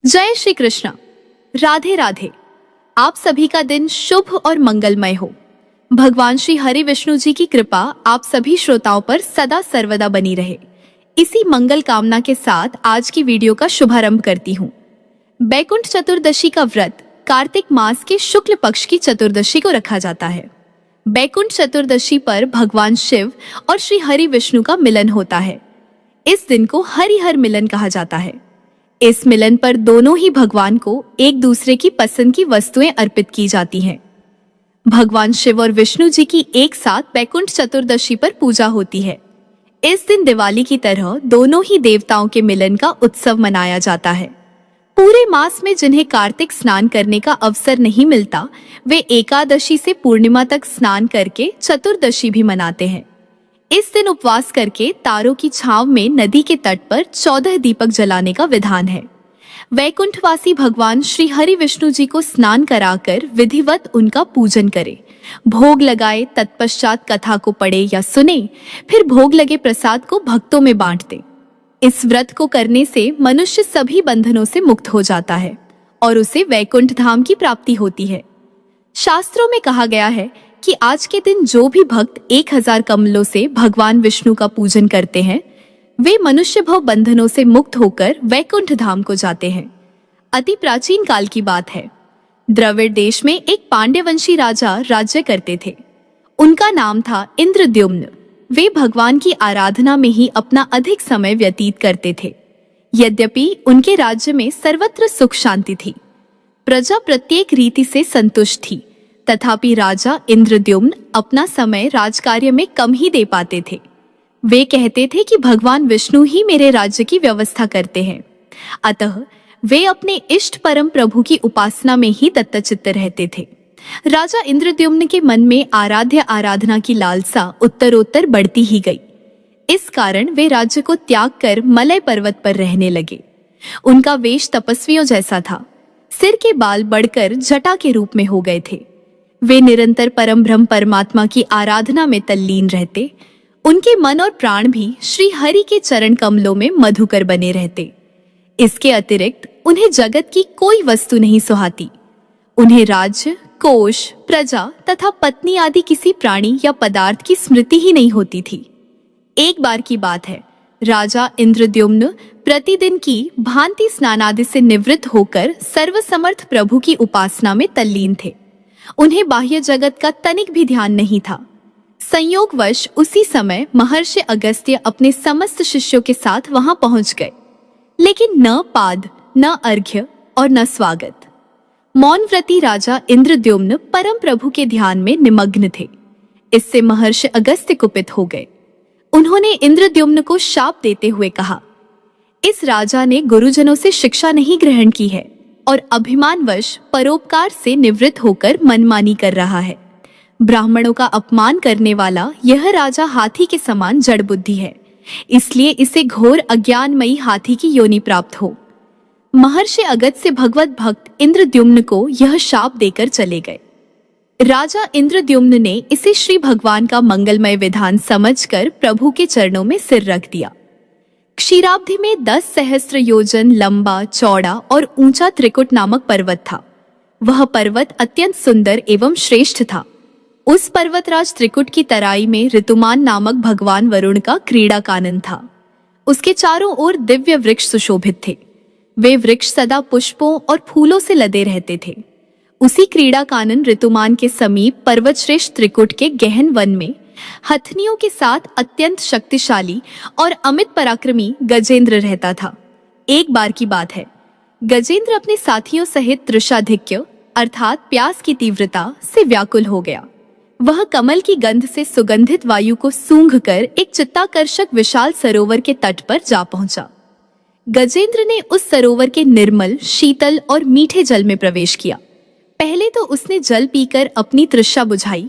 जय श्री कृष्ण। राधे राधे। आप सभी का दिन शुभ और मंगलमय हो। भगवान श्री हरि विष्णु जी की कृपा आप सभी श्रोताओं पर सदा सर्वदा बनी रहे। इसी मंगल कामना के साथ आज की वीडियो का शुभारंभ करती हूँ। बैकुंठ चतुर्दशी का व्रत कार्तिक मास के शुक्ल पक्ष की चतुर्दशी को रखा जाता है। बैकुंठ चतुर्दशी पर भगवान शिव और श्री हरि विष्णु का मिलन होता है। इस दिन को हरिहर मिलन कहा जाता है। इस मिलन पर दोनों ही भगवान को एक दूसरे की पसंद की वस्तुएं अर्पित की जाती हैं। भगवान शिव और विष्णु जी की एक साथ बैकुंठ चतुर्दशी पर पूजा होती है। इस दिन दिवाली की तरह दोनों ही देवताओं के मिलन का उत्सव मनाया जाता है। पूरे मास में जिन्हें कार्तिक स्नान करने का अवसर नहीं मिलता, वे एकादशी से पूर्णिमा तक स्नान करके चतुर्दशी भी मनाते हैं। इस दिन उपवास करके तारों की छांव में नदी के तट पर 14 दीपक जलाने का विधान है। वैकुंठवासी भगवान श्री हरि विष्णु जी को स्नान कराकर विधिवत उनका पूजन करे, भोग लगाए, तत्पश्चात कथा को पढ़े या सुने, फिर भोग लगे प्रसाद को भक्तों में बांट दे। इस व्रत को करने से मनुष्य सभी बंधनों से मुक्त हो जाता है और उसे वैकुंठ धाम की प्राप्ति होती है। शास्त्रों में कहा गया है कि आज के दिन जो भी भक्त 1000 कमलों से भगवान विष्णु का पूजन करते हैं, वे मनुष्य भव बंधनों से मुक्त होकर वैकुंठ धाम को जाते हैं। अति प्राचीन काल की बात है। द्रविड़ देश में एक पांड्यवंशी राजा राज्य करते थे। उनका नाम था इंद्रद्युम्न। वे भगवान की आराधना में ही अपना अधिक समय व्यतीत करते थे। यद्यपि उनके राज्य में सर्वत्र सुख शांति थी, प्रजा प्रत्येक रीति से संतुष्ट थी, तथापि राजा इंद्रद्युम्न अपना समय राजकार्य में कम ही दे पाते थे। वे कहते थे कि भगवान विष्णु ही मेरे राज्य की व्यवस्था करते हैं, अतः वे अपने इष्ट परम प्रभु की उपासना में ही दत्तचित्त रहते थे। राजा इंद्रद्युम्न के मन में आराध्य आराधना की लालसा उत्तरोत्तर बढ़ती ही गई। इस कारण वे राज्य को त्याग कर मलय पर्वत पर रहने लगे। उनका वेश तपस्वियों जैसा था। सिर के बाल बढ़कर जटा के रूप में हो गए थे। वे निरंतर परम ब्रह्म परमात्मा की आराधना में तल्लीन रहते। उनके मन और प्राण भी श्री हरि के चरण कमलों में मधुकर बने रहते। इसके अतिरिक्त उन्हें जगत की कोई वस्तु नहीं सुहाती। उन्हें राज्य, कोष, प्रजा तथा पत्नी आदि किसी प्राणी या पदार्थ की स्मृति ही नहीं होती थी। एक बार की बात है, राजा इंद्रद्युम्न प्रतिदिन की भांति स्नानादि से निवृत्त होकर सर्वसमर्थ प्रभु की उपासना में तल्लीन थे। उन्हें बाह्य जगत का तनिक भी ध्यान नहीं था। संयोगवश उसी समय महर्षि अगस्त्य अपने समस्त शिष्यों के साथ वहां पहुंच गए, लेकिन न पाद, न अर्घ्य और न स्वागत। मौनव्रती राजा इंद्रद्युम्न परम प्रभु के ध्यान में निमग्न थे। इससे महर्षि अगस्त्य कुपित हो गए। उन्होंने इंद्रद्युम्न को शाप देते हुए कहा, इस राजा ने गुरुजनों से शिक्षा नहीं ग्रहण की है और अभिमानवश परोपकार से निवृत्त होकर मनमानी कर रहा है। ब्राह्मणों का अपमान करने वाला यह राजा हाथी के समान जड़ बुद्धि है, इसलिए इसे घोर अज्ञानमयी हाथी की योनि प्राप्त हो। महर्षि अगस्त्य भगवत भक्त इंद्रद्युम्न को यह शाप देकर चले गए। राजा इंद्रद्युम्न ने इसे श्री भगवान का मंगलमय विधान समझकर प्रभु के चरणों में सिर रख दिया। क्षीराब्धि में 10 सहस्त्र योजन लंबा, चौड़ा और ऊंचा त्रिकुट नामक पर्वत था। वह पर्वत अत्यंत सुंदर एवं श्रेष्ठ था। उस पर्वतराज त्रिकुट की तराई में ऋतुमान नामक भगवान वरुण का क्रीड़ा कानन था। उसके चारों ओर दिव्य वृक्ष सुशोभित थे। वे वृक्ष सदा पुष्पों और फूलों से लदे रहते थे। उसी क्रीड़ा कानन ऋतुमान के समीप पर्वत श्रेष्ठ त्रिकुट के गहन वन में हथनियों के साथ अत्यंत शक्तिशाली और अमित पराक्रमी गजेंद्र रहता था। एक बार की बात है, गजेंद्र अपने साथियों सहित तृषाधिक्य अर्थात प्यास की तीव्रता से व्याकुल हो गया। वह कमल की गंध से सुगंधित वायु को सूंघकर एक चित्ताकर्षक विशाल सरोवर के तट पर जा पहुंचा। गजेंद्र ने उस सरोवर के निर्मल, शीतल और मीठे जल में प्रवेश किया। पहले तो उसने जल पीकर अपनी तृष्णा बुझाई,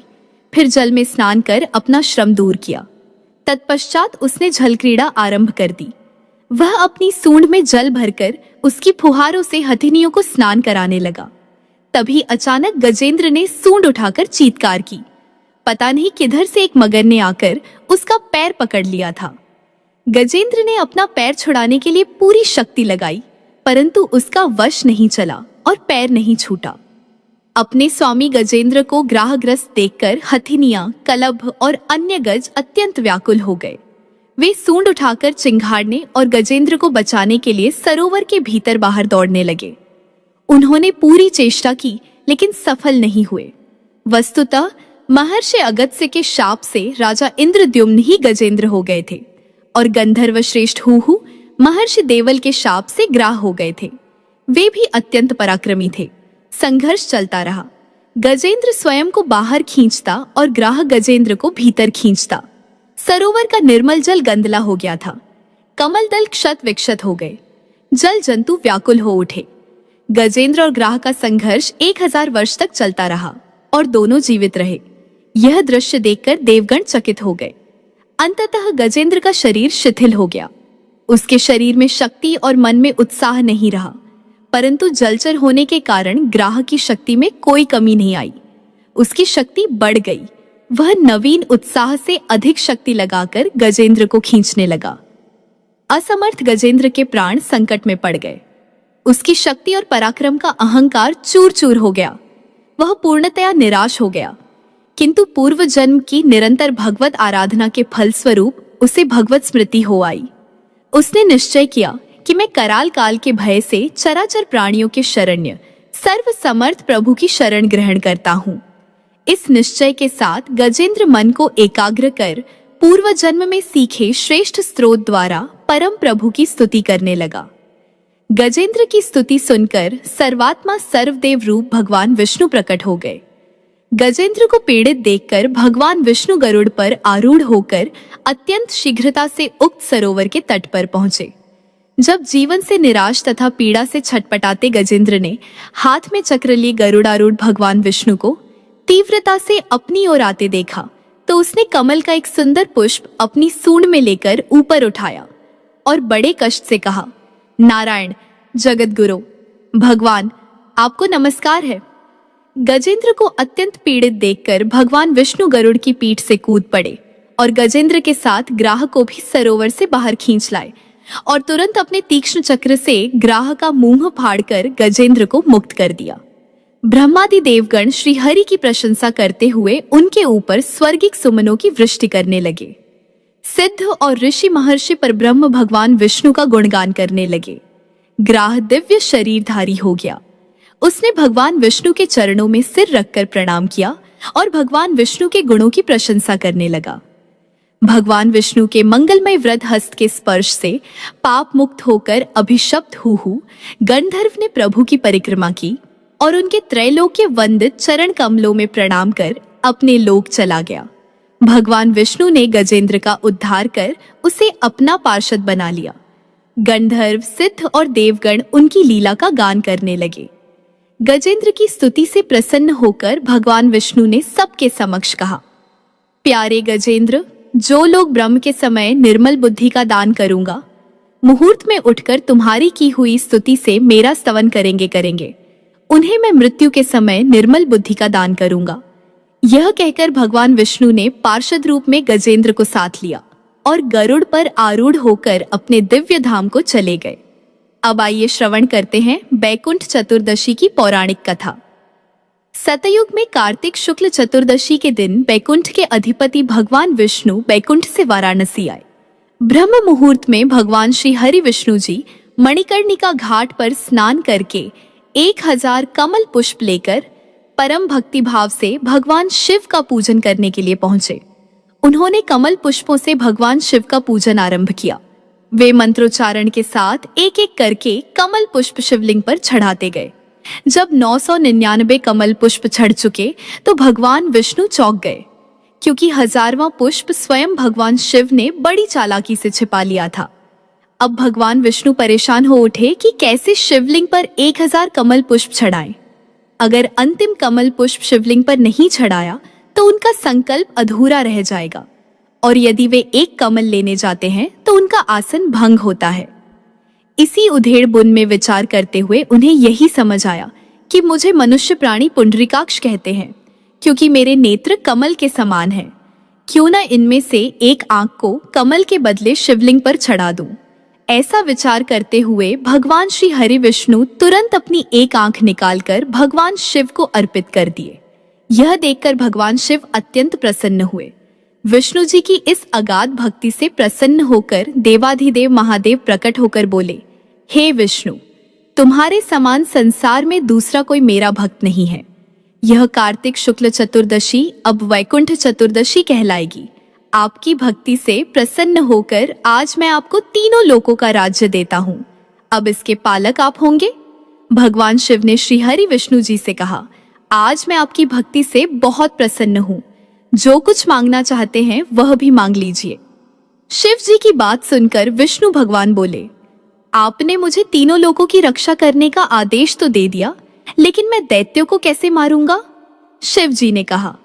फिर जल में स्नान कर अपना श्रम दूर किया। तत्पश्चात उसने जल क्रीड़ा आरंभ कर दी। वह अपनी सूंड में जल भरकर उसकी फुहारों से हथिनियों को स्नान कराने लगा। तभी अचानक गजेंद्र ने सूंड उठाकर चीत्कार की। पता नहीं किधर से एक मगर ने आकर उसका पैर पकड़ लिया था। गजेंद्र ने अपना पैर छुड़ाने के लिए पूरी शक्ति लगाई, परंतु उसका वश नहीं चला और पैर नहीं छूटा। अपने स्वामी गजेंद्र को ग्राहग्रस्त देखकर हथिनियां, कलभ और अन्य गज अत्यंत व्याकुल हो गए। वे सूंड उठाकर चिंगाड़ने और गजेंद्र को बचाने के लिए सरोवर के भीतर बाहर दौड़ने लगे। उन्होंने पूरी चेष्टा की लेकिन सफल नहीं हुए। वस्तुतः महर्षि अगस्त्य के शाप से राजा इंद्रद्युम्न ही गजेंद्र हो गए थे और गंधर्व श्रेष्ठ हूहू महर्षि देवल के शाप से ग्राह हो गए थे। वे भी अत्यंत पराक्रमी थे। संघर्ष चलता रहा। गजेंद्र स्वयं को बाहर खींचता और ग्राह गजेंद्र को भीतर खींचता। सरोवर का निर्मल जल गंदला हो गया था। कमल दल क्षत विक्षत हो गए। जल जंतु व्याकुल हो उठे। गजेंद्र और ग्राह का संघर्ष 1000 वर्ष तक चलता रहा और दोनों जीवित रहे। यह दृश्य देखकर देवगण चकित हो गए। अंततः गजेंद्र का शरीर शिथिल हो गया। उसके शरीर में शक्ति और मन में उत्साह नहीं रहा, परंतु जलचर होने के कारण ग्राह की शक्ति में कोई कमी नहीं आई। उसकी शक्ति बढ़ गई। वह नवीन उत्साह से अधिक शक्ति लगाकर गजेंद्र को खींचने लगा। असमर्थ गजेंद्र के प्राण संकट में पड़ गए। उसकी शक्ति और पराक्रम का अहंकार चूर चूर हो गया। वह पूर्णतया निराश हो गया। किंतु पूर्व जन्म की निरंतर भगवत आराधना के फलस्वरूप उसे भगवत स्मृति हो आई। उसने निश्चय किया कि मैं कराल काल के भय से चराचर प्राणियों के शरण्य सर्व समर्थ प्रभु की शरण ग्रहण करता हूँ। इस निश्चय के साथ गजेंद्र मन को एकाग्र कर पूर्व जन्म में सीखे श्रेष्ठ स्रोत द्वारा परम प्रभु की स्तुति करने लगा। गजेंद्र की स्तुति सुनकर सर्वात्मा सर्वदेव रूप भगवान विष्णु प्रकट हो गए। गजेंद्र को पीड़ित देखकर भगवान विष्णु गरुड़ पर आरूढ़ होकर अत्यंत शीघ्रता से उक्त सरोवर के तट पर पहुंचे। जब जीवन से निराश तथा पीड़ा से छटपटाते गजेंद्र ने हाथ में चक्र लिए गरुड़ारूढ़ भगवान विष्णु को तीव्रता से अपनी ओर आते देखा तो उसने कमल का एक सुंदर पुष्प अपनी सूंड में लेकर ऊपर उठाया और बड़े कष्ट से कहा, नारायण जगत गुरु भगवान, आपको नमस्कार है। गजेंद्र को अत्यंत पीड़ित देखकर भगवान विष्णु गरुड़ की पीठ से कूद पड़े और गजेंद्र के साथ ग्राह को भी सरोवर से बाहर खींच लाए और तुरंत अपने तीक्ष्ण चक्र से ग्राह का मुंह फाड़कर गजेंद्र को मुक्त कर दिया। ब्रह्मादि देवगण श्री हरि की प्रशंसा करते हुए उनके ऊपर स्वर्गिक सुमनों की वृष्टि करने लगे। सिद्ध और ऋषि महर्षि पर ब्रह्म भगवान विष्णु का गुणगान करने लगे। ग्राह दिव्य शरीरधारी हो गया। उसने भगवान विष्णु के चरणों में सिर रखकर प्रणाम किया और भगवान विष्णु के गुणों की प्रशंसा करने लगा। भगवान विष्णु के मंगलमय वृद्ध हस्त के स्पर्श से पाप मुक्त होकर अभिशप्त हूहू गंधर्व ने प्रभु की परिक्रमा की और उनके त्रैलोक्य वंदित चरण कमलों में प्रणाम कर अपने लोक चला गया। भगवान विष्णु ने गजेंद्र का उद्धार कर उसे अपना पार्षद बना लिया। गंधर्व, सिद्ध और देवगण उनकी लीला का गान करने लगे। गजेंद्र की स्तुति से प्रसन्न होकर भगवान विष्णु ने सबके समक्ष कहा, प्यारे गजेंद्र, जो लोग ब्रह्म के समय निर्मल बुद्धि का दान करूंगा, मुहूर्त में उठकर तुम्हारी की हुई स्तुति से मेरा स्तवन करेंगे, उन्हें मैं मृत्यु के समय निर्मल बुद्धि का दान करूंगा। यह कहकर भगवान विष्णु ने पार्षद रूप में गजेंद्र को साथ लिया और गरुड़ पर आरूढ़ होकर अपने दिव्य धाम को चले गए। अब आइए श्रवण करते हैं बैकुंठ चतुर्दशी की पौराणिक कथा। सतयुग में कार्तिक शुक्ल चतुर्दशी के दिन बैकुंठ के अधिपति भगवान विष्णु बैकुंठ से वाराणसी आए। ब्रह्म मुहूर्त में भगवान श्री हरि विष्णु जी मणिकर्णिका घाट पर स्नान करके 1000 कमल पुष्प लेकर परम भक्ति भाव से भगवान शिव का पूजन करने के लिए पहुंचे। उन्होंने कमल पुष्पों से भगवान शिव का पूजन आरंभ किया। वे मंत्रोच्चारण के साथ एक एक करके कमल पुष्प शिवलिंग पर चढ़ाते गए। जब 999 कमल पुष्प चढ़ चुके तो भगवान विष्णु चौंक गए, क्योंकि 1000वां पुष्प स्वयं भगवान शिव ने बड़ी चालाकी से छिपा लिया था। अब भगवान विष्णु परेशान हो उठे कि कैसे शिवलिंग पर 1000 कमल पुष्प चढ़ाएं। अगर अंतिम कमल पुष्प शिवलिंग पर नहीं चढ़ाया तो उनका संकल्प अधूरा रह जाएगा, और यदि वे एक कमल लेने जाते हैं तो उनका आसन भंग होता है। इसी उधेड़ बुन में विचार करते हुए उन्हें यही समझ आया कि मुझे मनुष्य प्राणी पुंडरीकाक्ष कहते हैं, क्योंकि मेरे नेत्र कमल के समान हैं। क्यों न इनमें से एक आंख को कमल के बदले शिवलिंग पर चढ़ा दूं। ऐसा विचार करते हुए भगवान श्री हरि विष्णु तुरंत अपनी एक आंख निकालकर भगवान शिव को अर्पित कर दिए। यह देखकर भगवान शिव अत्यंत प्रसन्न हुए। विष्णु जी की इस अगाध भक्ति से प्रसन्न होकर देवाधिदेव महादेव प्रकट होकर बोले, हे विष्णु, तुम्हारे समान संसार में दूसरा कोई मेरा भक्त नहीं है। यह कार्तिक शुक्ल चतुर्दशी अब वैकुंठ चतुर्दशी कहलाएगी। आपकी भक्ति से प्रसन्न होकर आज मैं आपको तीनों लोकों का राज्य देता हूँ। अब इसके पालक आप होंगे। भगवान शिव ने श्री हरि विष्णु जी से कहा, आज मैं आपकी भक्ति से बहुत प्रसन्न हूँ। जो कुछ मांगना चाहते हैं वह भी मांग लीजिए। शिव जी की बात सुनकर विष्णु भगवान बोले, आपने मुझे तीनों लोकों की रक्षा करने का आदेश तो दे दिया, लेकिन मैं दैत्यों को कैसे मारूंगा? शिव जी ने कहा,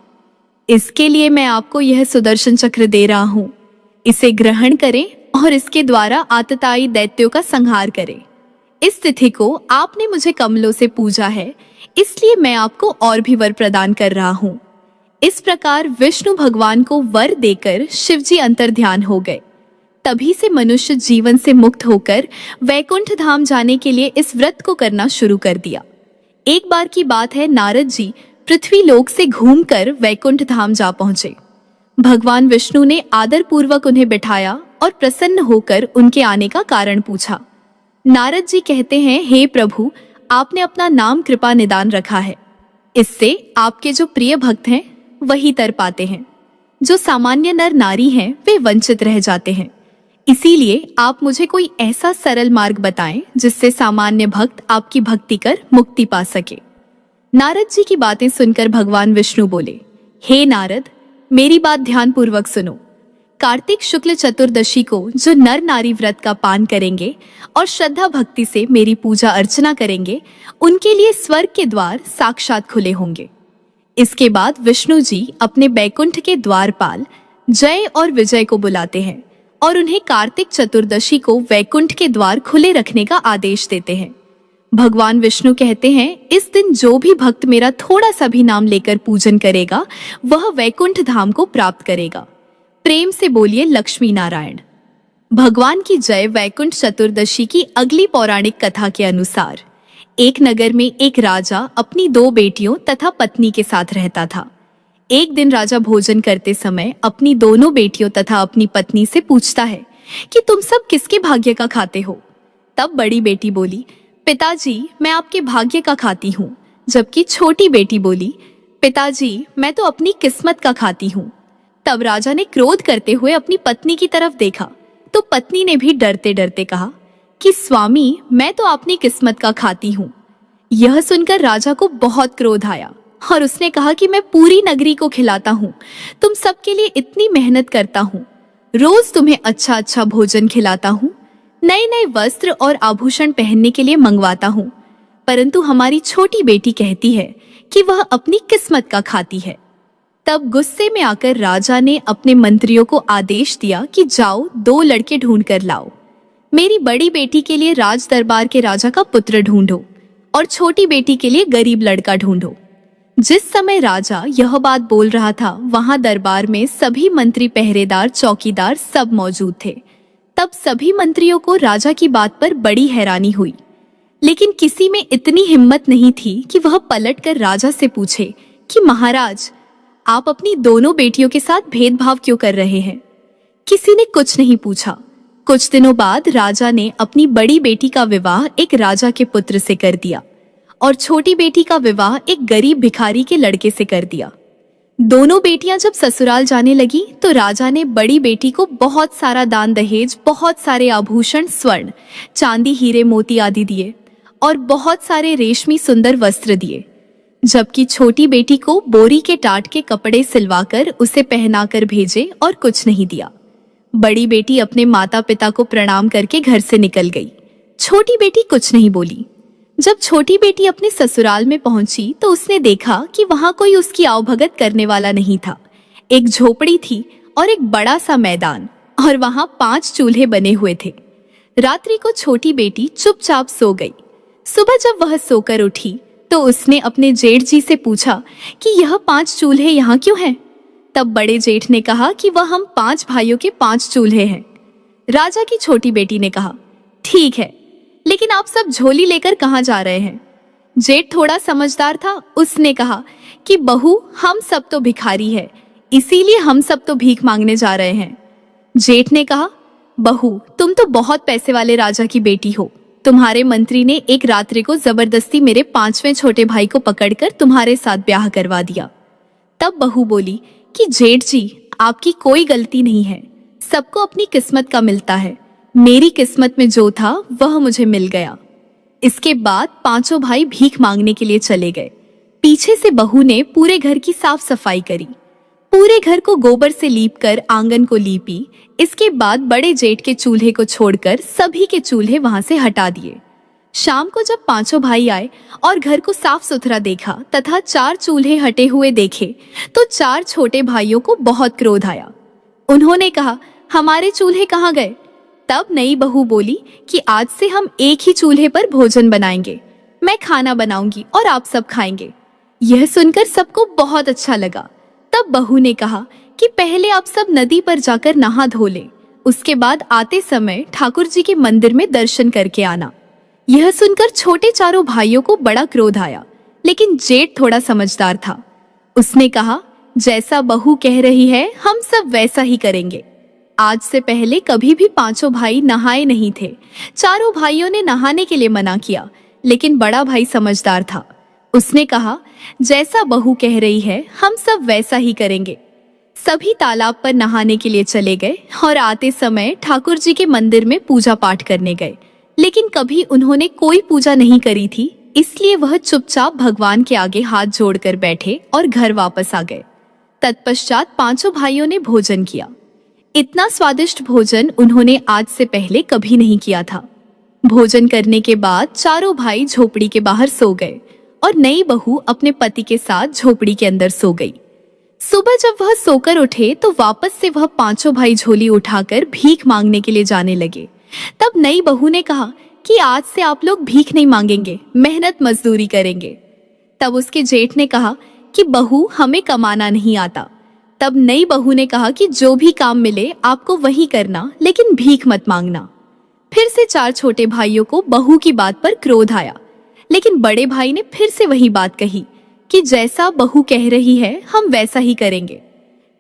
इसके लिए मैं आपको यह सुदर्शन चक्र दे रहा हूं। इसे ग्रहण करें और इसके द्वारा आतताई दैत्यों का संहार करें। इस तिथि को आपने मुझे कमलों से पूजा है, इसलिए मैं आपको और भी वर प्रदान कर रहा हूं। इस प्रकार विष्णु भगवान को वर देकर शिव जी अंतर्ध्यान हो गए। तभी से मनुष्य जीवन से मुक्त होकर वैकुंठ धाम जाने के लिए इस व्रत को करना शुरू कर दिया। एक बार की बात है, नारद जी पृथ्वी लोक से घूमकर वैकुंठ धाम जा पहुंचे। भगवान विष्णु ने आदर पूर्वक उन्हें बिठाया और प्रसन्न होकर उनके आने का कारण पूछा। नारद जी कहते हैं, हे प्रभु, आपने अपना नाम कृपा निदान रखा है। इससे आपके जो प्रिय भक्त हैं वही तर पाते हैं। जो सामान्य नर नारी हैं वे वंचित रह जाते हैं। इसीलिए आप मुझे कोई ऐसा सरल मार्ग बताएं जिससे सामान्य भक्त आपकी भक्ति कर मुक्ति पा सके। नारद जी की बातें सुनकर भगवान विष्णु बोले, हे नारद, मेरी बात ध्यान पूर्वक सुनो। कार्तिक शुक्ल चतुर्दशी को जो नर नारी व्रत का पान करेंगे और श्रद्धा भक्ति से मेरी पूजा अर्चना करेंगे, उनके लिए स्वर्ग के द्वार साक्षात खुले होंगे। इसके बाद विष्णु जी अपने बैकुंठ के द्वारपाल जय और विजय को बुलाते हैं और उन्हें कार्तिक चतुर्दशी को वैकुंठ के द्वार खुले रखने का आदेश देते हैं। भगवान विष्णु कहते हैं, इस दिन जो भी भक्त मेरा थोड़ा सा भी नाम लेकर पूजन करेगा वह वैकुंठ धाम को प्राप्त करेगा। प्रेम से बोलिए लक्ष्मी नारायण। भगवान की जय। वैकुंठ चतुर्दशी की अगली पौराणिक कथा के अनुसार एक नगर में एक राजा अपनी 2 बेटियों तथा पत्नी के साथ रहता था। एक दिन राजा भोजन करते समय अपनी दोनों बेटियों तथा अपनी पत्नी से पूछता है कि तुम सब किसके भाग्य का खाते हो? तब बड़ी बेटी बोली, पिताजी, मैं आपके भाग्य का खाती हूँ। जबकि छोटी बेटी बोली, पिताजी, मैं तो अपनी किस्मत का खाती हूँ। तब राजा ने क्रोध करते हुए अपनी पत्नी की तरफ देखा तो पत्नी ने भी डरते डरते कहा कि स्वामी, मैं तो अपनी किस्मत का खाती हूँ। यह सुनकर राजा को बहुत क्रोध आया और उसने कहा कि मैं पूरी नगरी को खिलाता हूँ, तुम सबके लिए इतनी मेहनत करता हूँ, रोज तुम्हें अच्छा अच्छा भोजन खिलाता हूँ, नए नए वस्त्र और आभूषण पहनने के लिए मंगवाता हूँ, परंतु हमारी छोटी बेटी कहती है कि वह अपनी किस्मत का खाती है। तब गुस्से में आकर राजा ने अपने मंत्रियों को आदेश दिया कि जाओ 2 लड़के ढूंढ कर लाओ। मेरी बड़ी बेटी के लिए राज दरबार के राजा का पुत्र ढूंढो और छोटी बेटी के लिए गरीब लड़का ढूंढो। जिस समय राजा यह बात बोल रहा था, वहां दरबार में सभी मंत्री, पहरेदार, चौकीदार सब मौजूद थे। तब सभी मंत्रियों को राजा की बात पर बड़ी हैरानी हुई, लेकिन किसी में इतनी हिम्मत नहीं थी कि वह पलटकर राजा से पूछे कि महाराज, आप अपनी दोनों बेटियों के साथ भेदभाव क्यों कर रहे हैं? किसी ने कुछ नहीं पूछा। कुछ दिनों बाद राजा ने अपनी बड़ी बेटी का विवाह एक राजा के पुत्र से कर दिया और छोटी बेटी का विवाह एक गरीब भिखारी के लड़के से कर दिया। दोनों बेटियां जब ससुराल जाने लगी तो राजा ने बड़ी बेटी को बहुत सारा दान दहेज, बहुत सारे आभूषण, स्वर्ण, चांदी, हीरे, मोती आदि दिए और बहुत सारे रेशमी सुंदर वस्त्र दिए, जबकि छोटी बेटी को बोरी के टाट के कपड़े सिलवाकर उसे पहनाकर भेजे और कुछ नहीं दिया। बड़ी बेटी अपने माता पिता को प्रणाम करके घर से निकल गई। छोटी बेटी कुछ नहीं बोली। जब छोटी बेटी अपने ससुराल में पहुंची तो उसने देखा कि वहां कोई उसकी आवभगत करने वाला नहीं था। एक झोपड़ी थी और एक बड़ा सा मैदान और वहां 5 चूल्हे बने हुए थे। रात्रि को छोटी बेटी चुपचाप सो गई। सुबह जब वह सोकर उठी तो उसने अपने जेठ जी से पूछा कि यह 5 चूल्हे यहाँ क्यों हैं? तब बड़े जेठ ने कहा कि वह हम 5 भाइयों के 5 चूल्हे हैं। राजा की छोटी बेटी ने कहा ठीक है, लेकिन आप सब झोली लेकर कहाँ जा रहे हैं? जेठ थोड़ा समझदार था, उसने कहा कि बहू, हम सब तो भिखारी है, इसीलिए हम सब तो भीख मांगने जा रहे हैं। जेठ ने कहा, बहू, तुम तो बहुत पैसे वाले राजा की बेटी हो। तुम्हारे मंत्री ने एक रात्रि को जबरदस्ती मेरे 5वें छोटे भाई को पकड़कर तुम्हारे साथ ब्याह करवा दिया। तब बहू बोली कि जेठ जी, आपकी कोई गलती नहीं है, सबको अपनी किस्मत का मिलता है। मेरी किस्मत में जो था वह मुझे मिल गया। इसके बाद 5 भाई भीख मांगने के लिए चले गए। पीछे से बहू ने पूरे घर की साफ सफाई करी, पूरे घर को गोबर से लीपकर आंगन को लीपी। इसके बाद बड़े जेठ के चूल्हे को छोड़कर सभी के चूल्हे वहां से हटा दिए। शाम को जब 5 भाई आए और घर को साफ सुथरा देखा तथा 4 चूल्हे हटे हुए देखे तो 4 छोटे भाइयों को बहुत क्रोध आया। उन्होंने कहा, हमारे चूल्हे कहाँ गए? तब नई बहू बोली कि आज से हम एक ही चूल्हे पर भोजन बनाएंगे, मैं खाना बनाऊंगी और आप सब खाएंगे। यह सुनकर सबको बहुत अच्छा लगा। तब बहू ने कहा कि पहले आप सब नदी पर जाकर नहा धो लें, उसके बाद आते समय ठाकुर जी के मंदिर में दर्शन करके आना। यह सुनकर छोटे चारों भाइयों को बड़ा क्रोध आया, लेकिन जेठ थोड़ा समझदार था। उसने कहा, जैसा बहू कह रही है हम सब वैसा ही करेंगे। आज से पहले कभी भी 5 भाई नहाए नहीं थे। चारों भाइयों ने नहाने के लिए मना किया, लेकिन बड़ा भाई समझदार था। उसने कहा, जैसा बहू कह रही है हम सब वैसा ही करेंगे। सभी तालाब पर नहाने के लिए चले गए और आते समय ठाकुर जी के मंदिर में पूजा पाठ करने गए, लेकिन कभी उन्होंने कोई पूजा नहीं करी थी, इसलिए वह चुपचाप भगवान के आगे हाथ जोड़कर बैठे और घर वापस आ गए। तत्पश्चात 5 भाइयों ने भोजन किया। इतना स्वादिष्ट भोजन उन्होंने आज से पहले कभी नहीं किया था। भोजन करने के बाद चारों भाई झोपड़ी के बाहर सो गए और नई बहू अपने पति के साथ झोपड़ी के अंदर सो गई। सुबह जब वह सोकर उठे तो वापस से वह 5 भाई झोली उठाकर भीख मांगने के लिए जाने लगे। तब नई बहू ने कहा कि आज से आप लोग भीख नहीं मांगेंगे, मेहनत मजदूरी करेंगे। तब उसके जेठ ने कहा कि बहू, हमें कमाना नहीं आता। तब नई बहू ने कहा कि जो भी काम मिले आपको वही करना, लेकिन भीख मत मांगना। फिर से 4 छोटे भाइयों को बहू की बात पर क्रोध आया, लेकिन बड़े भाई ने फिर से वही बात कही कि जैसा बहू कह रही है हम वैसा ही करेंगे।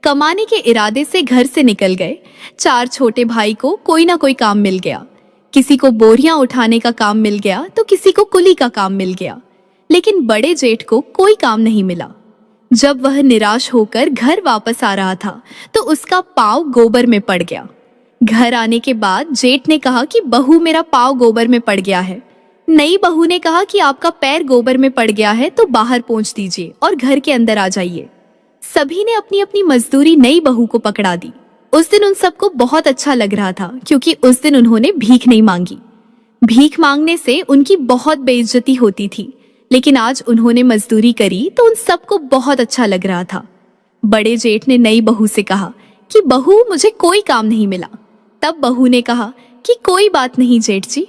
कमाने के इरादे से घर से निकल गए। 4 छोटे भाई को कोई ना कोई काम मिल गया। किसी को बोरियां उठाने का काम मिल गया तो किसी को कुली का काम मिल गया, लेकिन बड़े जेठ को कोई काम नहीं मिला। जब वह निराश होकर घर वापस आ रहा था तो उसका पाँव गोबर में पड़ गया। घर आने के बाद जेठ ने कहा कि बहू, मेरा पाँव गोबर में पड़ गया है। नई बहू ने कहा कि आपका पैर गोबर में पड़ गया है तो बाहर पहुंच दीजिए और घर के अंदर आ जाइए। सभी ने अपनी अपनी मजदूरी नई बहू को पकड़ा दी। उस दिन उन सबको बहुत अच्छा लग रहा था, क्योंकि उस दिन उन्होंने भीख नहीं मांगी। भीख मांगने से उनकी बहुत बेइज्जती होती थी, लेकिन आज उन्होंने मजदूरी करी तो उन सबको बहुत अच्छा लग रहा था। बड़े जेठ ने नई बहू से कहा कि बहू, मुझे कोई काम नहीं मिला। तब बहू ने कहा कि कोई बात नहीं जेठ जी।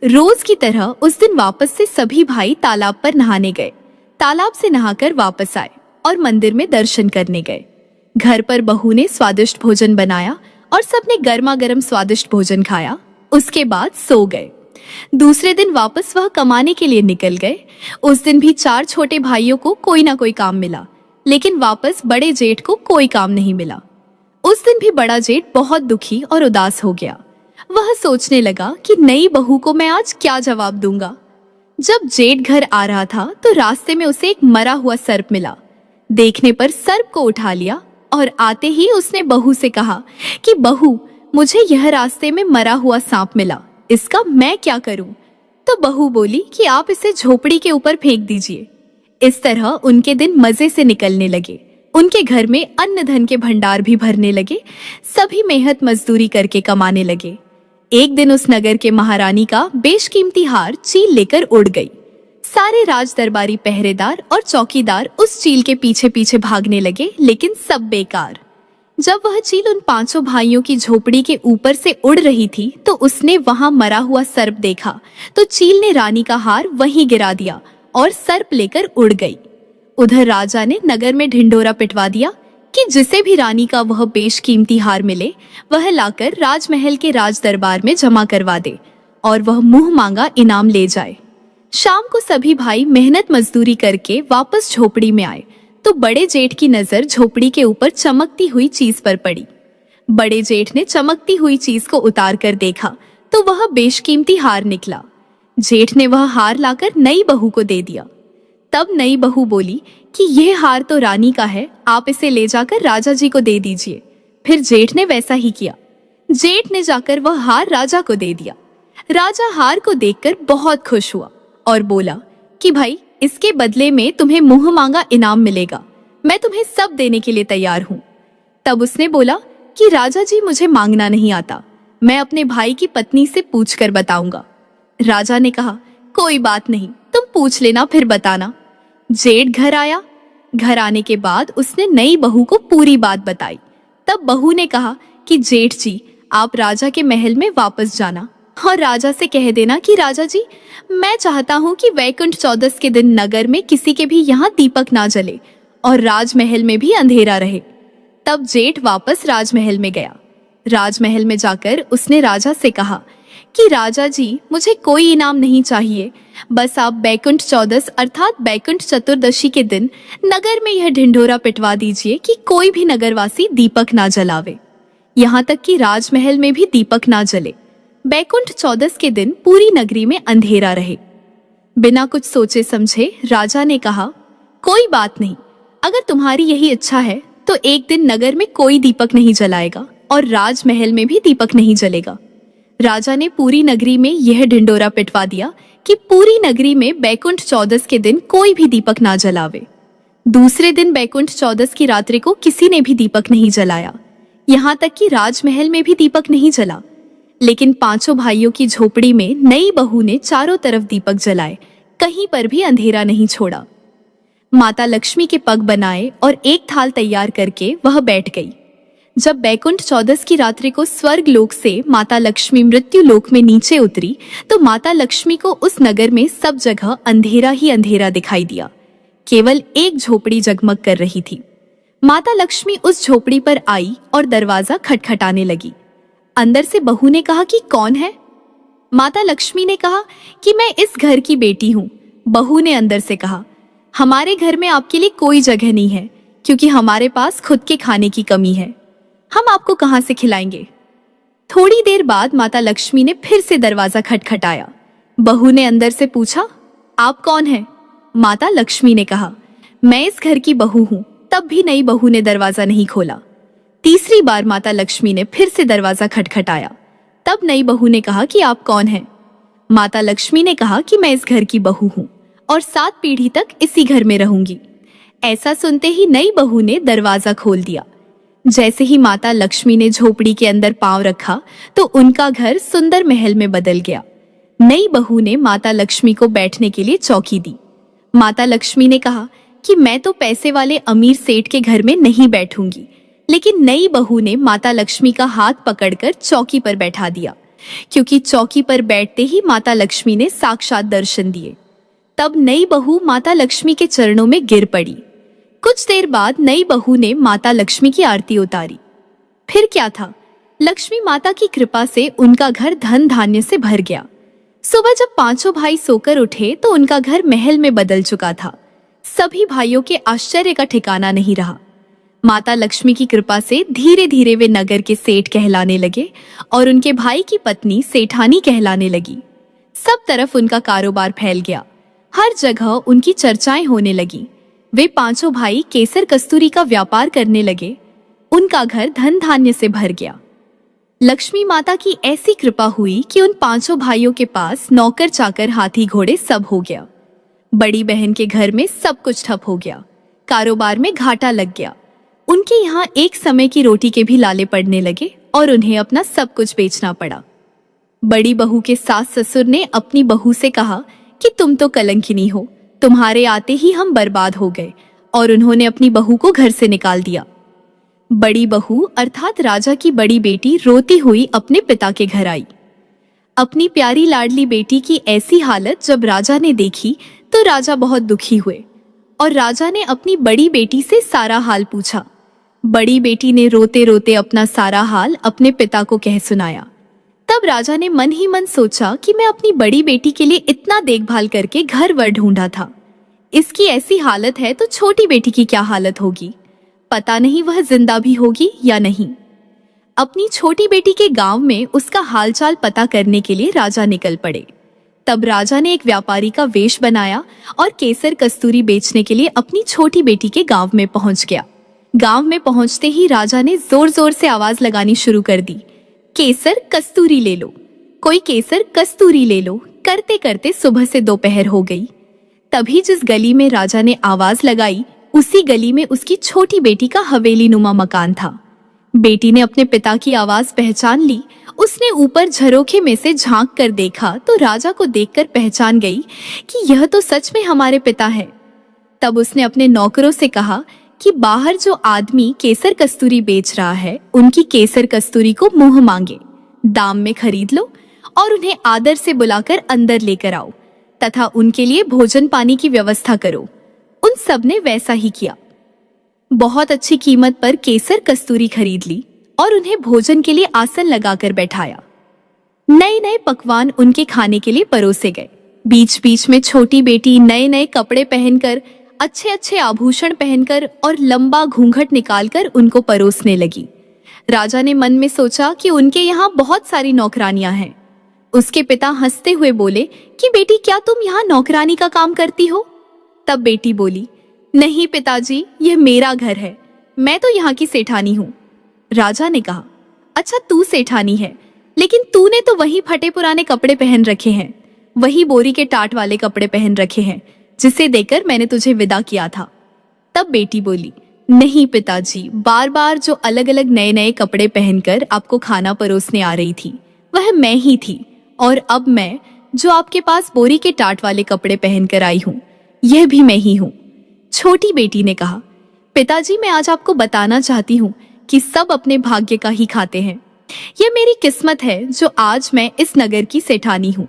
रोज की तरह उस दिन वापस से सभी भाई तालाब पर नहाने गए। तालाब से नहाकर वापस आए और मंदिर में दर्शन करने गए। घर पर बहू ने स्वादिष्ट भोजन बनाया और सबने गर्मा गर्म स्वादिष्ट भोजन खाया। उसके बाद सो गए। दूसरे दिन वापस वह कमाने के लिए निकल गए। उस दिन भी 4 छोटे भाइयों को कोई ना कोई काम मिला, लेकिन वापस बड़े जेठ को कोई काम नहीं मिला। उस दिन भी बड़ा जेठ बहुत दुखी और उदास हो गया। वह सोचने लगा कि नई बहू को मैं आज क्या जवाब दूंगा। जब जेठ घर आ रहा था तो रास्ते में उसे एक मरा हुआ सर्प मिला। देखने पर सर्प को उठा लिया और आते ही उसने बहू से कहा कि बहू, मुझे यह रास्ते में मरा हुआ सांप मिला, इसका मैं क्या करूं? तो बहू बोली कि आप इसे झोपड़ी के ऊपर फेंक दीजिए। इस तरह उनके दिन मजे से निकलने लगे। उनके घर में अन्न धन के भंडार भी भरने लगे। सभी मेहनत मजदूरी करके कमाने लगे। एक दिन उस नगर के महारानी का बेशकीमती हार चील लेकर उड़ गई। सारे राज दरबारी पहरेदार और चौकीदार उस चील के पीछे पीछे भागने लगे, लेकिन सब बेकार। जब वह चील उन 5 भाइयों की झोपड़ी के ऊपर से उड़ रही थी तो उसने वहां मरा हुआ सर्प देखा, तो चील ने रानी का हार वहीं गिरा दिया और सर्प लेकर उड़ गई। उधर राजा ने नगर में ढिंढोरा पिटवा दिया कि जिसे भी रानी का वह बेशकीमती हार मिले वह लाकर राजमहल के राज दरबार में जमा करवा दे और वह मुंह मांगा इनाम ले जाए। शाम को सभी भाई मेहनत मजदूरी करके वापस झोपड़ी में आए तो बड़े जेठ की नजर झोपड़ी के ऊपर चमकती हुई चीज पर पड़ी। बड़े जेठ ने चमकती हुई चीज को उतार कर देखा तो वह बेशकीमती हार निकला। जेठ ने वह हार लाकर नई बहू को दे दिया। तब नई बहू बोली कि यह हार तो रानी का है, आप इसे ले जाकर राजा जी को दे दीजिए। फिर जेठ ने वैसा ही किया। जेठ ने जाकर वह हार राजा को दे दिया। राजा हार को देखकर बहुत खुश हुआ और बोला कि भाई, इसके बदले में तुम्हें मुंह मांगा इनाम मिलेगा, मैं तुम्हें सब देने के लिए तैयार हूं। तब उसने बोला कि राजा जी, मुझे मांगना नहीं आता, मैं अपने भाई की पत्नी से पूछ कर बताऊंगा। राजा ने कहा, कोई बात नहीं, तुम पूछ लेना फिर बताना। जेठ घर आया। घर आने के बाद उसने नई बहू को पूरी बात बताई। तब बहू ने कहा कि जेठ जी, आप राजा के महल में वापस जाना और राजा से कह देना कि राजा जी, मैं चाहता हूँ कि वैकुंठ चौदस के दिन नगर में किसी के भी यहाँ दीपक ना जले और राजमहल में भी अंधेरा रहे। तब जेठ वापस राजमहल में गया। राजमहल में जाकर उसने राजा से कहा कि राजा जी, मुझे कोई इनाम नहीं चाहिए, बस आप बैकुंठ चौदस अर्थात बैकुंठ चतुर्दशी के दिन नगर में यह ढिंढोरा पिटवा दीजिए कि कोई भी नगरवासी दीपक ना जलावे, यहाँ तक कि राजमहल में भी दीपक ना जले। बैकुंठ चौदस के दिन पूरी नगरी में अंधेरा रहे। बिना कुछ सोचे समझे राजा ने कहा, कोई बात नहीं, अगर तुम्हारी यही इच्छा है तो एक दिन नगर में कोई दीपक नहीं जलाएगा और राजमहल में भी दीपक नहीं जलेगा। राजा ने पूरी नगरी में यह ढिंडोरा पिटवा दिया कि पूरी नगरी में बैकुंठ चौदस के दिन कोई भी दीपक ना जलावे। दूसरे दिन बैकुंठ चौदस की रात्रि को किसी ने भी दीपक नहीं जलाया, यहाँ तक कि राजमहल में भी दीपक नहीं जला। लेकिन पांचों भाइयों की झोपड़ी में नई बहू ने चारों तरफ दीपक जलाए, कहीं पर भी अंधेरा नहीं छोड़ा। माता लक्ष्मी के पग बनाए और एक थाल तैयार करके वह बैठ गई। जब बैकुंठ चौदस की रात्रि को स्वर्ग लोक से माता लक्ष्मी मृत्यु लोक में नीचे उतरी तो माता लक्ष्मी को उस नगर में सब जगह अंधेरा ही अंधेरा दिखाई दिया। केवल एक झोपड़ी जगमग कर रही थी। माता लक्ष्मी उस झोपड़ी पर आई और दरवाजा खटखटाने लगी। अंदर से बहू ने कहा कि कौन है? माता लक्ष्मी ने कहा कि मैं इस घर की बेटी हूँ। बहू ने अंदर से कहा, हमारे घर में आपके लिए कोई जगह नहीं है, क्योंकि हमारे पास खुद के खाने की कमी है, हम आपको कहाँ से खिलाएंगे। थोड़ी देर बाद माता लक्ष्मी ने फिर से दरवाजा खटखटाया। बहू ने अंदर से पूछा, आप कौन हैं? माता लक्ष्मी ने कहा, मैं इस घर की बहू हूँ। तब भी नई बहू ने दरवाजा नहीं खोला। तीसरी बार माता लक्ष्मी ने फिर से दरवाजा खटखटाया। तब नई बहू ने कहा कि आप कौन हैं? माता लक्ष्मी ने कहा कि मैं इस घर की बहू हूँ और 7 पीढ़ी तक इसी घर में रहूंगी। ऐसा सुनते ही नई बहू ने दरवाजा खोल दिया। जैसे ही माता लक्ष्मी ने झोपड़ी के अंदर पांव रखा तो उनका घर सुंदर महल में बदल गया। नई बहू ने माता लक्ष्मी को बैठने के लिए चौकी दी। माता लक्ष्मी ने कहा कि मैं तो पैसे वाले अमीर सेठ के घर में नहीं बैठूंगी, लेकिन नई बहू ने माता लक्ष्मी का हाथ पकड़कर चौकी पर बैठा दिया, क्योंकि चौकी पर बैठते ही माता लक्ष्मी ने साक्षात दर्शन दिए। तब नई बहू माता लक्ष्मी के चरणों में गिर पड़ी। कुछ देर बाद नई बहू ने माता लक्ष्मी की आरती उतारी। फिर क्या था, लक्ष्मी माता की कृपा से उनका घर धन धान्य से भर गया। सुबह जब पांचों भाई सोकर उठे तो उनका घर महल में बदल चुका था। सभी भाइयों के आश्चर्य का ठिकाना नहीं रहा। माता लक्ष्मी की कृपा से धीरे धीरे वे नगर के सेठ कहलाने लगे और उनके भाई की पत्नी सेठानी कहलाने लगी। सब तरफ उनका कारोबार फैल गया। हर जगह उनकी चर्चाएं होने लगी। वे पांचों भाई केसर कस्तूरी का व्यापार करने लगे। उनका घर धन धान्य से भर गया। लक्ष्मी माता की ऐसी कृपा हुई कि उन पांचों भाइयों के पास नौकर चाकर हाथी घोड़े सब हो गया। बड़ी बहन के घर में सब कुछ ठप हो गया। कारोबार में घाटा लग गया। उनके यहाँ एक समय की रोटी के भी लाले पड़ने लगे और उन्हें अपना सब कुछ बेचना पड़ा। बड़ी बहू के सास ससुर ने अपनी बहू से कहा कि तुम तो कलंकिनी हो, तुम्हारे आते ही हम बर्बाद हो गए, और उन्होंने अपनी बहू को घर से निकाल दिया। बड़ी बहू अर्थात राजा की बड़ी बेटी रोती हुई अपने पिता के घर आई। अपनी प्यारी लाडली बेटी की ऐसी हालत जब राजा ने देखी तो राजा बहुत दुखी हुए और राजा ने अपनी बड़ी बेटी से सारा हाल पूछा। बड़ी बेटी ने रोते रोते अपना सारा हाल अपने पिता को कह सुनाया। तब राजा ने मन ही मन सोचा कि मैं अपनी बड़ी बेटी के लिए इतना देखभाल करके घर वर ढूंढा था, इसकी ऐसी हालत है तो छोटी बेटी की क्या हालत होगी। पता नहीं वह जिंदा भी होगी या नहीं। अपनी छोटी बेटी के गांव में उसका हालचाल पता करने के लिए राजा निकल पड़े। तब राजा ने एक व्यापारी का वेश बनाया और केसर कस्तूरी बेचने के लिए अपनी छोटी बेटी के गांव में पहुंच गया। गांव में पहुंचते ही राजा ने जोर जोर से आवाज लगानी शुरू कर दी, केसर कस्तूरी ले लो, कोई केसर कस्तूरी ले लो। करते करते सुबह से दोपहर हो गई। तभी जिस गली में राजा ने आवाज लगाई, उसी गली में उसकी छोटी बेटी का हवेली नुमा मकान था। बेटी ने अपने पिता की आवाज पहचान ली। उसने ऊपर झरोखे में से झांक कर देखा तो राजा को देखकर पहचान गई कि यह तो सच में हमारे पिता हैं। तब उसने अपने नौकरों से कहा कि बाहर जो आदमी केसर कस्तूरी बेच रहा है, उनकी केसर कस्तूरी को मुंह मांगे दाम में खरीद लो और उन्हें आदर से बुलाकर अंदर लेकर आओ तथा उनके लिए भोजन पानी की व्यवस्था करो। उन सब ने वैसा ही किया। बहुत अच्छी कीमत पर केसर कस्तूरी खरीद ली और उन्हें भोजन के लिए आसन लगाकर बैठाया। नए नए पकवान उनके खाने के लिए परोसे गए। बीच बीच में छोटी बेटी नए नए कपड़े पहनकर, अच्छे अच्छे आभूषण पहनकर और लंबा घूंघट निकालकर उनको परोसने लगी। राजा ने मन में सोचा कि उनके यहाँ बहुत सारी नौकरानियां हैं। उसके पिता हंसते हुए बोले कि बेटी, क्या तुम यहाँ नौकरानी का काम करती हो? तब बेटी बोली, नहीं पिताजी, यह मेरा घर है, मैं तो यहाँ की सेठानी हूँ। राजा ने कहा, अच्छा तू सेठानी है, लेकिन तूने तो वही फटे पुराने कपड़े पहन रखे हैं, वही बोरी के टाट वाले कपड़े पहन रखे हैं जिसे देकर मैंने तुझे विदा किया था। तब बेटी बोली, नहीं पिताजी, बार बार जो अलग अलग नए नए कपड़े पहनकर आपको खाना परोसने आ रही थी वह मैं ही थी, और अब मैं जो आपके पास बोरी के टाट वाले कपड़े पहनकर आई हूँ यह भी मैं ही हूँ। छोटी बेटी ने कहा, पिताजी मैं आज आपको बताना चाहती हूँ कि सब अपने भाग्य का ही खाते हैं। यह मेरी किस्मत है जो आज मैं इस नगर की सेठानी हूँ,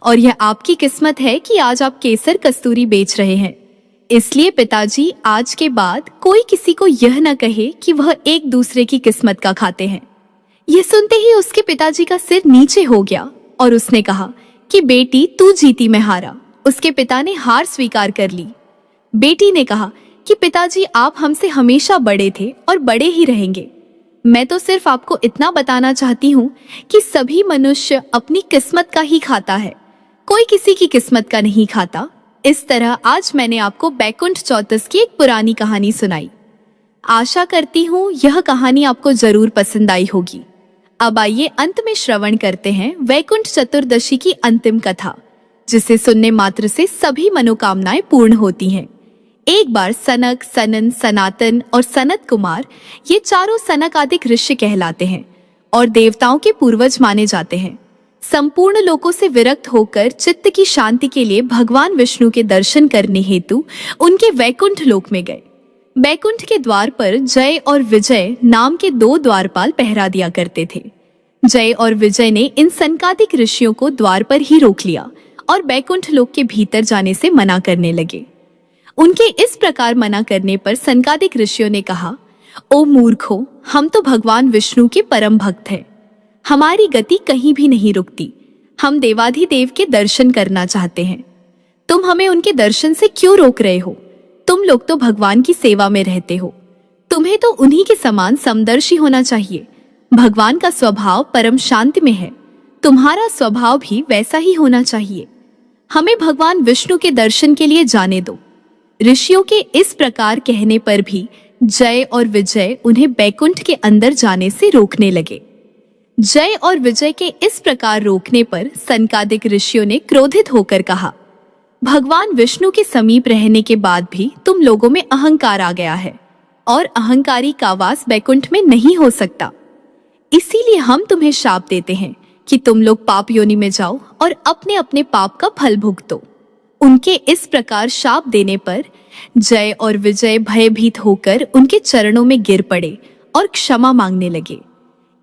और यह आपकी किस्मत है कि आज आप केसर कस्तूरी बेच रहे हैं। इसलिए पिताजी, आज के बाद कोई किसी को यह न कहे कि वह एक दूसरे की किस्मत का खाते हैं। यह सुनते ही उसके पिताजी का सिर नीचे हो गया और उसने कहा कि बेटी तू जीती मैं हारा। उसके पिता ने हार स्वीकार कर ली। बेटी ने कहा कि पिताजी, आप हमसे हमेशा बड़े थे और बड़े ही रहेंगे। मैं तो सिर्फ आपको इतना बताना चाहती हूँ कि सभी मनुष्य अपनी किस्मत का ही खाता है, कोई किसी की किस्मत का नहीं खाता। इस तरह आज मैंने आपको बैकुंठ चौतस की एक पुरानी कहानी सुनाई। आशा करती हूँ यह कहानी आपको जरूर पसंद आई होगी। अब आइए अंत में श्रवण करते हैं वैकुंठ चतुर्दशी की अंतिम कथा, जिसे सुनने मात्र से सभी मनोकामनाएं पूर्ण होती हैं। एक बार सनक, सनन, सनातन और सनत कुमार, ये चारों सनक आदि ऋषि कहलाते हैं और देवताओं के पूर्वज माने जाते हैं। संपूर्ण लोकों से विरक्त होकर चित्त की शांति के लिए भगवान विष्णु के दर्शन करने हेतु उनके वैकुंठ लोक में गए। बैकुंठ के द्वार पर जय और विजय नाम के दो द्वारपाल पहरा दिया करते थे। जय और विजय ने इन सनकादिक ऋषियों को द्वार पर ही रोक लिया और बैकुंठ लोक के भीतर जाने से मना करने लगे। उनके इस प्रकार मना करने पर सनकादिक ऋषियों ने कहा, ओ मूर्खों, हम तो भगवान विष्णु के परम भक्त हैं। हमारी गति कहीं भी नहीं रुकती। हम देवाधिदेव के दर्शन करना चाहते हैं। तुम हमें उनके दर्शन से क्यों रोक रहे हो? तुम लोग तो भगवान की सेवा में रहते हो। तुम्हें तो उन्हीं के समान समदर्शी होना चाहिए। भगवान का स्वभाव परम शांति में है, तुम्हारा स्वभाव भी वैसा ही होना चाहिए। हमें भगवान विष्णु के दर्शन के लिए जाने दो। ऋषियों के इस प्रकार कहने पर भी जय और विजय उन्हें बैकुंठ के अंदर जाने से रोकने लगे। जय और विजय के इस प्रकार रोकने पर सनकादिक ऋषियों ने क्रोधित होकर कहा, भगवान विष्णु के समीप रहने के बाद भी तुम लोगों में अहंकार आ गया है और अहंकारी का वास बैकुंठ में नहीं हो सकता। इसीलिए हम तुम्हें शाप देते हैं कि तुम लोग पाप योनि में जाओ और अपने अपने पाप का फल भुगतो। उनके इस प्रकार शाप देने पर जय और विजय भयभीत होकर उनके चरणों में गिर पड़े और क्षमा मांगने लगे।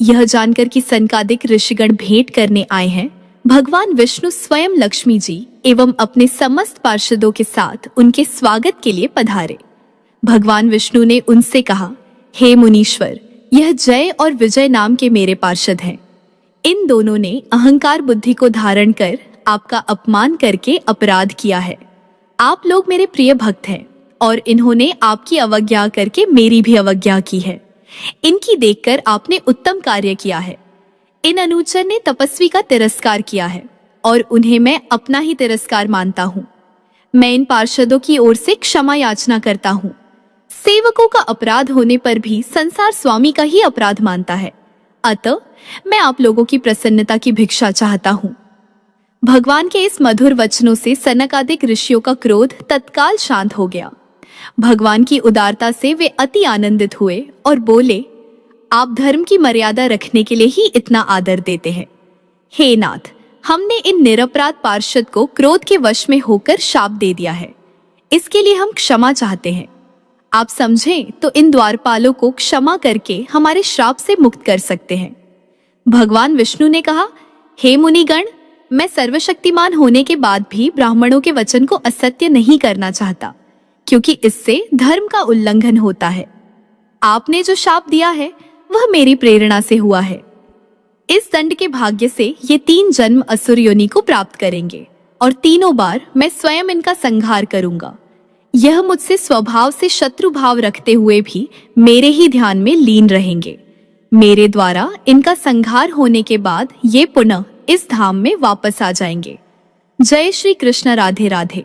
यह जानकर कि सनकादिक ऋषिगण भेंट करने आए हैं, भगवान विष्णु स्वयं लक्ष्मी जी एवं अपने समस्त पार्षदों के साथ उनके स्वागत के लिए पधारे। भगवान विष्णु ने उनसे कहा, हे मुनीश्वर, यह जय और विजय नाम के मेरे पार्षद हैं। इन दोनों ने अहंकार बुद्धि को धारण कर आपका अपमान करके अपराध किया है। आप लोग मेरे प्रिय भक्त हैं और इन्होंने आपकी अवज्ञा करके मेरी भी अवज्ञा की है। इनकी देखकर आपने उत्तम कार्य किया है। इन अनुचर ने तपस्वी का तिरस्कार किया है और उन्हें मैं अपना ही तिरस्कार मानता हूँ। मैं इन पार्षदों की ओर से क्षमा याचना करता हूँ। सेवकों का अपराध होने पर भी संसार स्वामी का ही अपराध मानता है। अतः मैं आप लोगों की प्रसन्नता की भिक्षा चाहता हूँ। भगवान के इस मधुर वचनों से सनकादिक ऋषियों का क्रोध तत्काल शांत हो गया। भगवान की उदारता से वे अति आनंदित हुए और बोले, आप धर्म की मर्यादा रखने के लिए ही इतना आदर देते हैं। हे नाथ, हमने इन निरपराध पार्षद को क्रोध के वश में होकर शाप दे दिया है। इसके लिए हम क्षमा चाहते हैं। आप समझें तो इन द्वारपालों को क्षमा करके हमारे श्राप से मुक्त कर सकते हैं। भगवान विष्णु ने कहा, हे मुनिगण, मैं सर्वशक्तिमान होने के बाद भी ब्राह्मणों के वचन को असत्य नहीं करना चाहता, क्योंकि इससे धर्म का उल्लंघन होता है। आपने जो शाप दिया है वह मेरी प्रेरणा से हुआ है। इस दंड के भाग्य से ये 3 जन्म असुर योनि को प्राप्त करेंगे और तीनों बार मैं स्वयं इनका संहार करूंगा। यह मुझसे स्वभाव से शत्रु भाव रखते हुए भी मेरे ही ध्यान में लीन रहेंगे। मेरे द्वारा इनका संहार होने के बाद ये पुनः इस धाम में वापस आ जाएंगे। जय श्री कृष्ण। राधे राधे।